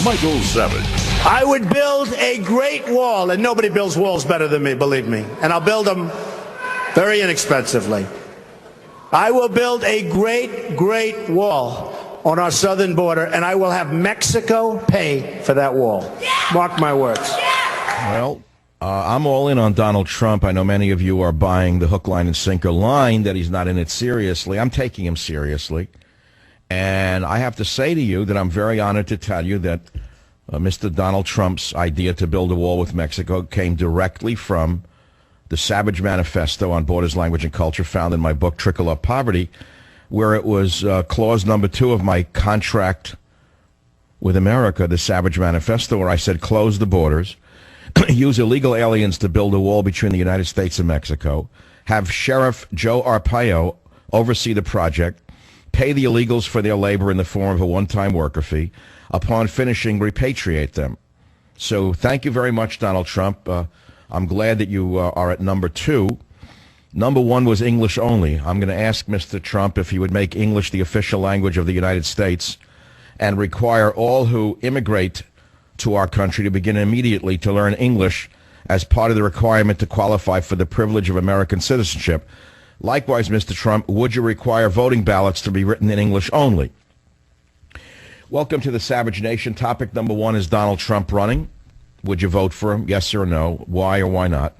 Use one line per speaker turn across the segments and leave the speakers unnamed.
Michael Savage.
I would build a great wall, and nobody builds walls better than me, believe me. And I'll build them very inexpensively. I will build a great wall on our southern border, and I will have Mexico pay for that wall. Mark my words.
Well, I'm all in on Donald Trump. I know many of you are buying the hook, line, and sinker line that he's not in it seriously. I'm taking him seriously. And I have to say to you that I'm very honored to tell you that Mr. Donald Trump's idea to build a wall with Mexico came directly from the Savage Manifesto on Borders, Language, and Culture, found in my book, Trickle Up Poverty, where it was clause number 2 of my contract with America, the Savage Manifesto, where I said close the borders, use illegal aliens to build a wall between the United States and Mexico, have Sheriff Joe Arpaio oversee the project, pay the illegals for their labor in the form of a one-time worker fee, upon finishing, repatriate them. So thank you very much, Donald Trump. I'm glad that you are at number 2. Number 1 was English only. I'm going to ask Mr. Trump if he would make English the official language of the United States and require all who immigrate to our country to begin immediately to learn English as part of the requirement to qualify for the privilege of American citizenship. Likewise, Mr. Trump, would you require voting ballots to be written in English only? Welcome to the Savage Nation. Topic number 1 is Donald Trump running. Would you vote for him? Yes or no? Why or why not?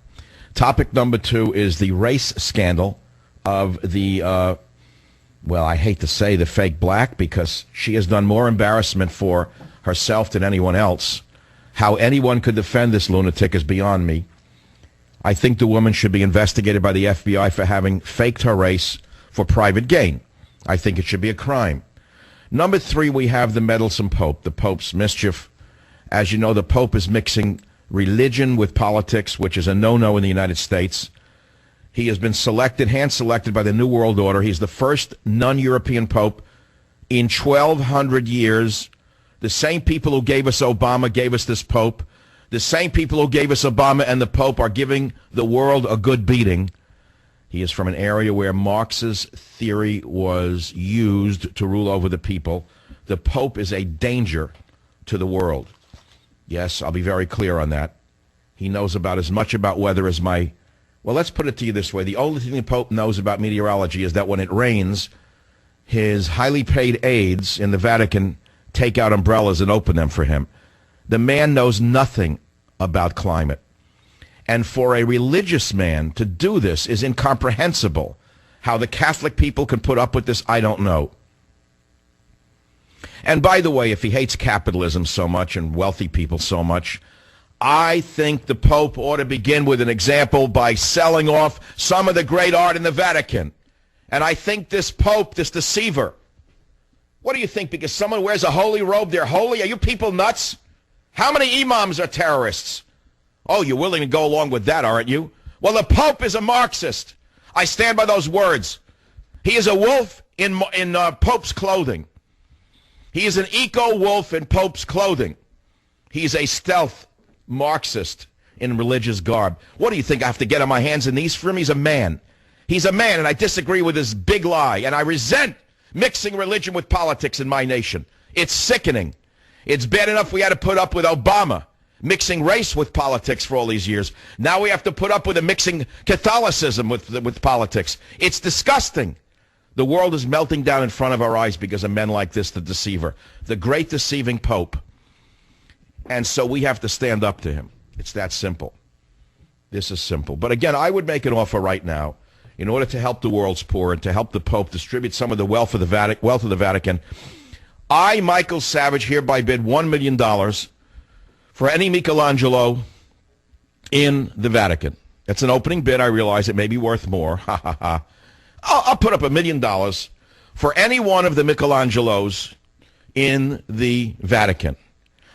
Topic number 2 is the race scandal of the, well, I hate to say the fake black, because she has done more embarrassment for herself than anyone else. How anyone could defend this lunatic is beyond me. I think the woman should be investigated by the FBI for having faked her race for private gain. I think it should be a crime. Number 3, we have the meddlesome Pope, the Pope's mischief. As you know, the Pope is mixing religion with politics, which is a no-no in the United States. He has been selected, hand-selected by the New World Order. He's the first non-European Pope in 1,200 years. The same people who gave us Obama gave us this Pope. The same people who gave us Obama and the Pope are giving the world a good beating. He is from an area where Marx's theory was used to rule over the people. The Pope is a danger to the world. Yes, I'll be very clear on that. He knows about as much about weather as my... Well, let's put it to you this way. The only thing the Pope knows about meteorology is that when it rains, his highly paid aides in the Vatican take out umbrellas and open them for him. The man knows nothing about climate. And for a religious man to do this is incomprehensible. How the Catholic people can put up with this, I don't know. And by the way, if he hates capitalism so much and wealthy people so much, I think the Pope ought to begin with an example by selling off some of the great art in the Vatican. And I think this Pope, this deceiver, what do you think? Because someone wears a holy robe, they're holy? Are you people nuts? How many imams are terrorists? Oh, you're willing to go along with that, aren't you? Well, the Pope is a Marxist. I stand by those words. He is a wolf in Pope's clothing. He is an eco-wolf in Pope's clothing. He's a stealth Marxist in religious garb. What do you think? I have to get on my hands and knees for him? He's a man. He's a man, and I disagree with his big lie, and I resent mixing religion with politics in my nation. It's sickening. It's bad enough we had to put up with Obama mixing race with politics for all these years. Now we have to put up with mixing Catholicism with politics. It's disgusting. The world is melting down in front of our eyes because of men like this, the deceiver, the great deceiving Pope. And so we have to stand up to him. It's that simple. This is simple. But again, I would make an offer right now in order to help the world's poor and to help the Pope distribute some of the wealth of the Vatican. I, Michael Savage, hereby bid $1 million for any Michelangelo in the Vatican. It's an opening bid. I realize it may be worth more. Ha, ha, ha. I'll put up $1 million for any one of the Michelangelos in the Vatican.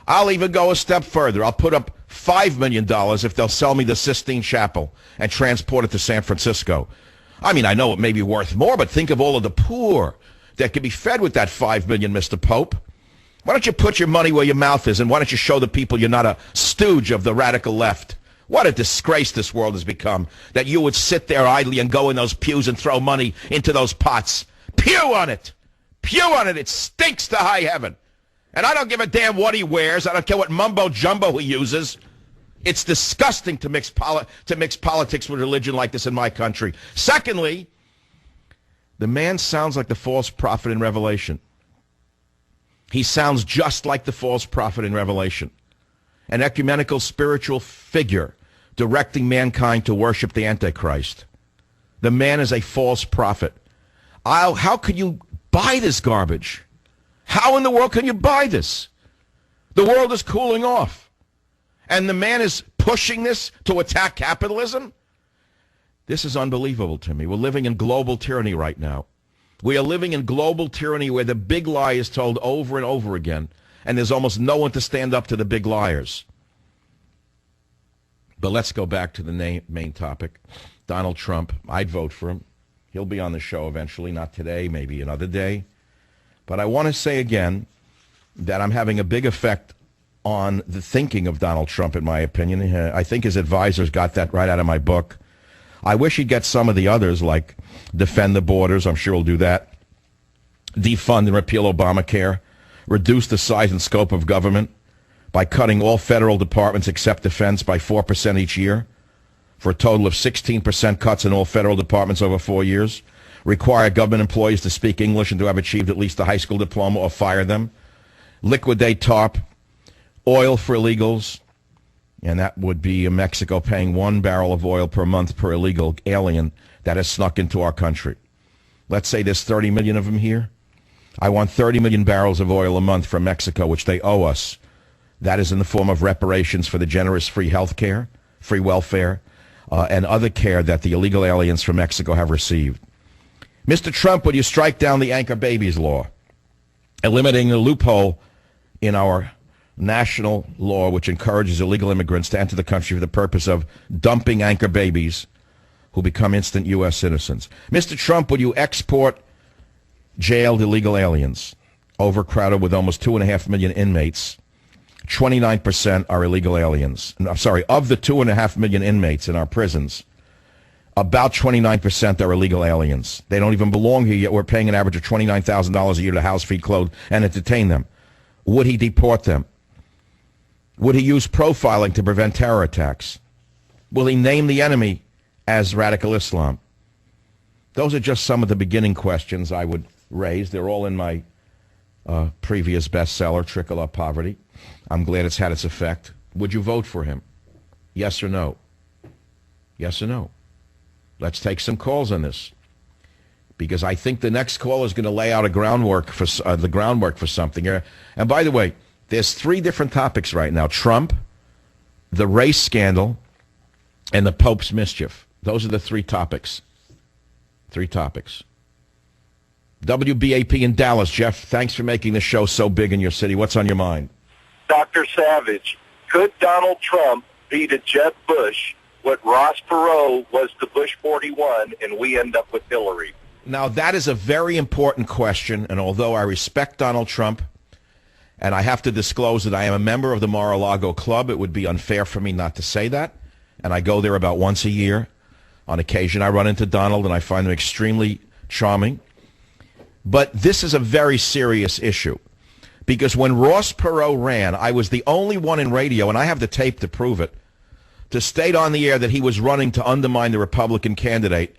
I'll even go a step further. I'll put up $5 million if they'll sell me the Sistine Chapel and transport it to San Francisco. I mean, I know it may be worth more, but think of all of the poor that could be fed with that $5 million, Mr. Pope. Why don't you put your money where your mouth is, and why don't you show the people you're not a stooge of the radical left? What a disgrace this world has become, that you would sit there idly and go in those pews and throw money into those pots. Pew on it. Pew on it. It stinks to high heaven. And I don't give a damn what he wears. I don't care what mumbo-jumbo he uses. It's disgusting to mix politics with religion like this in my country. Secondly, the man sounds like the false prophet in Revelation. He sounds just like the false prophet in Revelation. An ecumenical spiritual figure directing mankind to worship the Antichrist. The man is a false prophet. How could you buy this garbage? How in the world can you buy this? The world is cooling off. And the man is pushing this to attack capitalism? This is unbelievable to me. We're living in global tyranny right now. We are living in global tyranny where the big lie is told over and over again, and there's almost no one to stand up to the big liars. But let's go back to the main topic. Donald Trump, I'd vote for him. He'll be on the show eventually, not today, maybe another day. But I want to say again that I'm having a big effect on the thinking of Donald Trump, in my opinion. I think his advisors got that right out of my book. I wish he'd get some of the others, like defend the borders. I'm sure he'll do that. Defund and repeal Obamacare. Reduce the size and scope of government by cutting all federal departments except defense by 4% each year, for a total of 16% cuts in all federal departments over 4 years. Require government employees to speak English and to have achieved at least a high school diploma or fire them. Liquidate TARP. Oil for illegals. And that would be Mexico paying 1 barrel of oil per month per illegal alien that has snuck into our country. Let's say there's 30 million of them here. I want 30 million barrels of oil a month from Mexico, which they owe us. That is in the form of reparations for the generous free health care, free welfare, and other care that the illegal aliens from Mexico have received. Mr. Trump, would you strike down the anchor babies law, eliminating the loophole in our national law which encourages illegal immigrants to enter the country for the purpose of dumping anchor babies who become instant U.S. citizens? Mr. Trump, would you export jailed illegal aliens, overcrowded with almost 2.5 million inmates? 29% are illegal aliens. I'm sorry, of the 2.5 million inmates in our prisons, about 29% are illegal aliens. They don't even belong here, yet we're paying an average of $29,000 a year to house, feed, clothe, and entertain them. Would he deport them? Would he use profiling to prevent terror attacks? Will he name the enemy as radical Islam? Those are just some of the beginning questions I would raise. They're all in my previous bestseller, Trickle Up Poverty. I'm glad it's had its effect. Would you vote for him? Yes or no? Yes or no? Let's take some calls on this, because I think the next call is going to lay out the groundwork for something here. And by the way, there's 3 different topics right now: Trump, the race scandal, and the Pope's mischief. Those are the 3 topics. 3 topics. WBAP in Dallas. Jeff, thanks for making the show so big in your city. What's on your mind?
Dr. Savage, could Donald Trump be to Jeb Bush what Ross Perot was to Bush 41, and we end up with Hillary?
Now, that is a very important question, and although I respect Donald Trump, and I have to disclose that I am a member of the Mar-a-Lago Club, it would be unfair for me not to say that, and I go there about once a year. On occasion, I run into Donald, and I find him extremely charming. But this is a very serious issue, because when Ross Perot ran, I was the only one in radio, and I have the tape to prove it, to state on the air that he was running to undermine the Republican candidate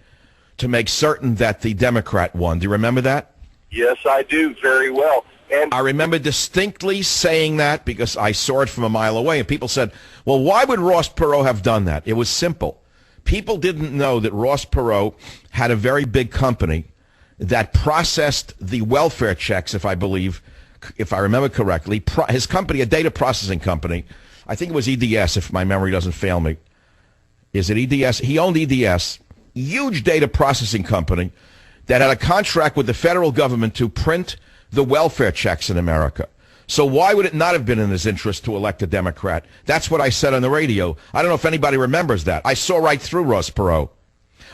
to make certain that the Democrat won. Do you remember that?
Yes, I do, very well. And
I remember distinctly saying that because I saw it from a mile away, and people said, well, why would Ross Perot have done that? It was simple. People didn't know that Ross Perot had a very big company that processed the welfare checks, if I remember correctly. His company, a data processing company, I think it was EDS, if my memory doesn't fail me. Is it EDS? He owned EDS, huge data processing company that had a contract with the federal government to print the welfare checks in America. So why would it not have been in his interest to elect a Democrat? That's what I said on the radio. I don't know if anybody remembers that. I saw right through Ross Perot.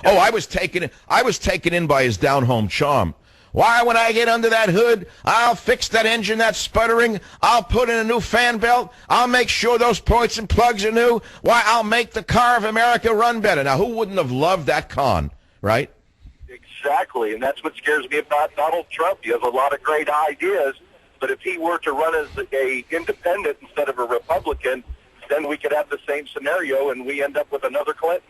Oh, I was taken in by his down-home charm. Why, when I get under that hood, I'll fix that engine that's sputtering. I'll put in a new fan belt. I'll make sure those ports and plugs are new. Why, I'll make the car of America run better. Now, who wouldn't have loved that con, right?
exactly, and that's what scares me about Donald Trump. He has a lot of great ideas, But if he were to run as a independent instead of a Republican, then we could have the same scenario and we end up with another Clinton.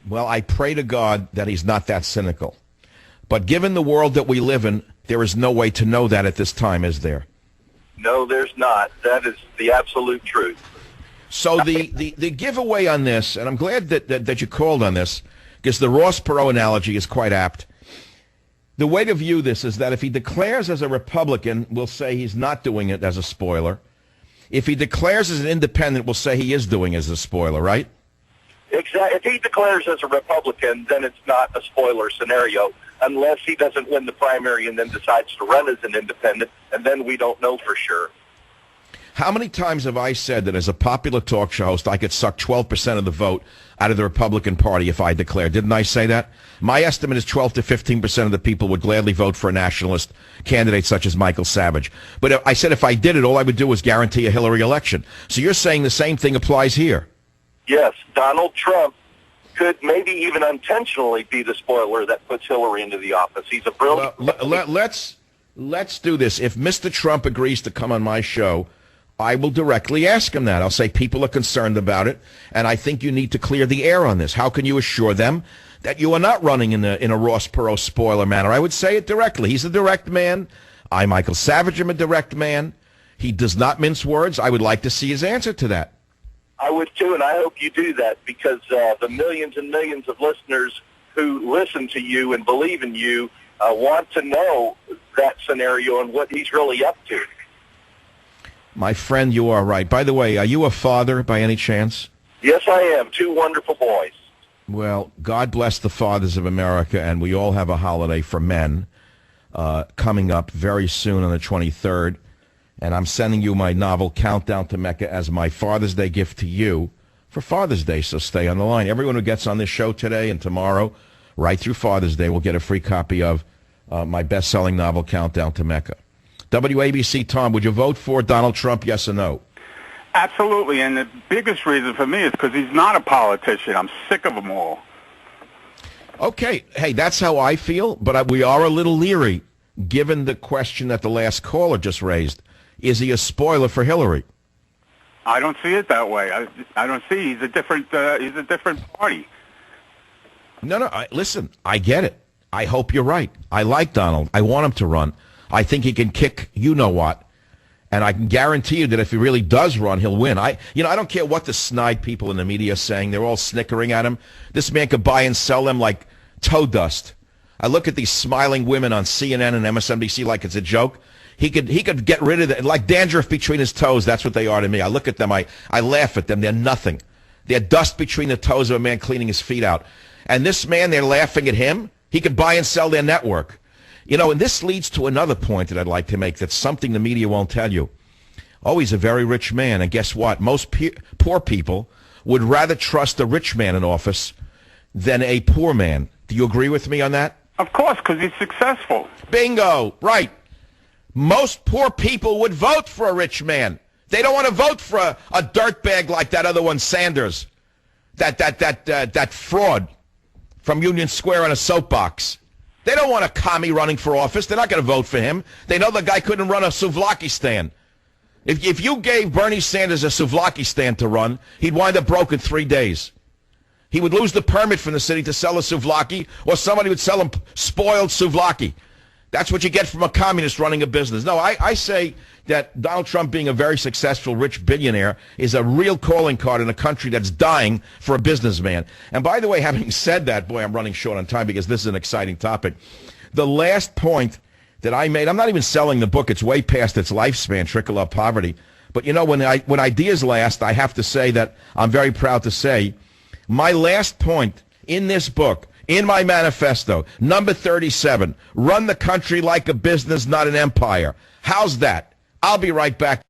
Well, I pray to God that he's not that cynical. But given the world that we live in, there is no way to know that at this time, is there?
No, there's not. That is the absolute truth.
So the giveaway on this, and I'm glad that you called on this, because the Ross Perot analogy is quite apt. The way to view this is that if he declares as a Republican, we'll say he's not doing it as a spoiler. If he declares as an independent, we'll say he is doing it as a spoiler, right?
Exactly. If he declares as a Republican, then it's not a spoiler scenario, unless he doesn't win the primary and then decides to run as an independent, and then we don't know for sure.
How many times have I said that as a popular talk show host, I could suck 12% of the vote out of the Republican Party if I declared? Didn't I say that? My estimate is 12 to 15% of the people would gladly vote for a nationalist candidate such as Michael Savage. But I said if I did it, all I would do was guarantee a Hillary election. So you're saying the same thing applies here?
Yes, Donald Trump could maybe even unintentionally be the spoiler that puts Hillary into the office. He's a brilliant...
Let's do this. If Mr. Trump agrees to come on my show, I will directly ask him that. I'll say people are concerned about it, and I think you need to clear the air on this. How can you assure them that you are not running in a Ross Perot spoiler manner? I would say it directly. He's a direct man. I, Michael Savage, am a direct man. He does not mince words. I would like to see his answer to that.
I would too, and I hope you do that, because the millions and millions of listeners who listen to you and believe in you want to know that scenario and what he's really up to.
My friend, you are right. By the way, are you a father by any chance?
Yes, I am. 2 wonderful boys.
Well, God bless the fathers of America, and we all have a holiday for men coming up very soon on the 23rd. And I'm sending you my novel, Countdown to Mecca, as my Father's Day gift to you for Father's Day, so stay on the line. Everyone who gets on this show today and tomorrow, right through Father's Day, will get a free copy of my best-selling novel, Countdown to Mecca. WABC, Tom, would you vote for Donald Trump, yes or no?
Absolutely, and the biggest reason for me is because he's not a politician. I'm sick of them all.
Okay, hey, that's how I feel, but we are a little leery, given the question that the last caller just raised. Is he a spoiler for Hillary?
I don't see it that way. I don't see he's a different party.
No, listen, I get it. I hope you're right. I like Donald. I want him to run. I think he can kick you-know-what. And I can guarantee you that if he really does run, he'll win. I don't care what the snide people in the media are saying. They're all snickering at him. This man could buy and sell them like toe dust. I look at these smiling women on CNN and MSNBC like it's a joke. He could get rid of it like dandruff between his toes. That's what they are to me. I look at them. I laugh at them. They're nothing. They're dust between the toes of a man cleaning his feet out. And this man, they're laughing at him. He could buy and sell their network. And this leads to another point that I'd like to make. That's something the media won't tell you. Oh, he's a very rich man. And guess what? Most poor people would rather trust a rich man in office than a poor man. Do you agree with me on that?
Of course, because he's successful.
Bingo. Right. Most poor people would vote for a rich man. They don't want to vote for a dirtbag like that other one, Sanders. That fraud from Union Square on a soapbox. They don't want a commie running for office. They're not going to vote for him. They know the guy couldn't run a souvlaki stand. If you gave Bernie Sanders a souvlaki stand to run, he'd wind up broke in 3 days. He would lose the permit from the city to sell a souvlaki, or somebody would sell him spoiled souvlaki. That's what you get from a communist running a business. No, I say that Donald Trump being a very successful, rich billionaire is a real calling card in a country that's dying for a businessman. And by the way, having said that, boy, I'm running short on time because this is an exciting topic. The last point that I made, I'm not even selling the book. It's way past its lifespan, Trickle Up Poverty. But, when ideas last, I have to say that I'm very proud to say my last point in this book, in my manifesto, number 37, run the country like a business, not an empire. How's that? I'll be right back.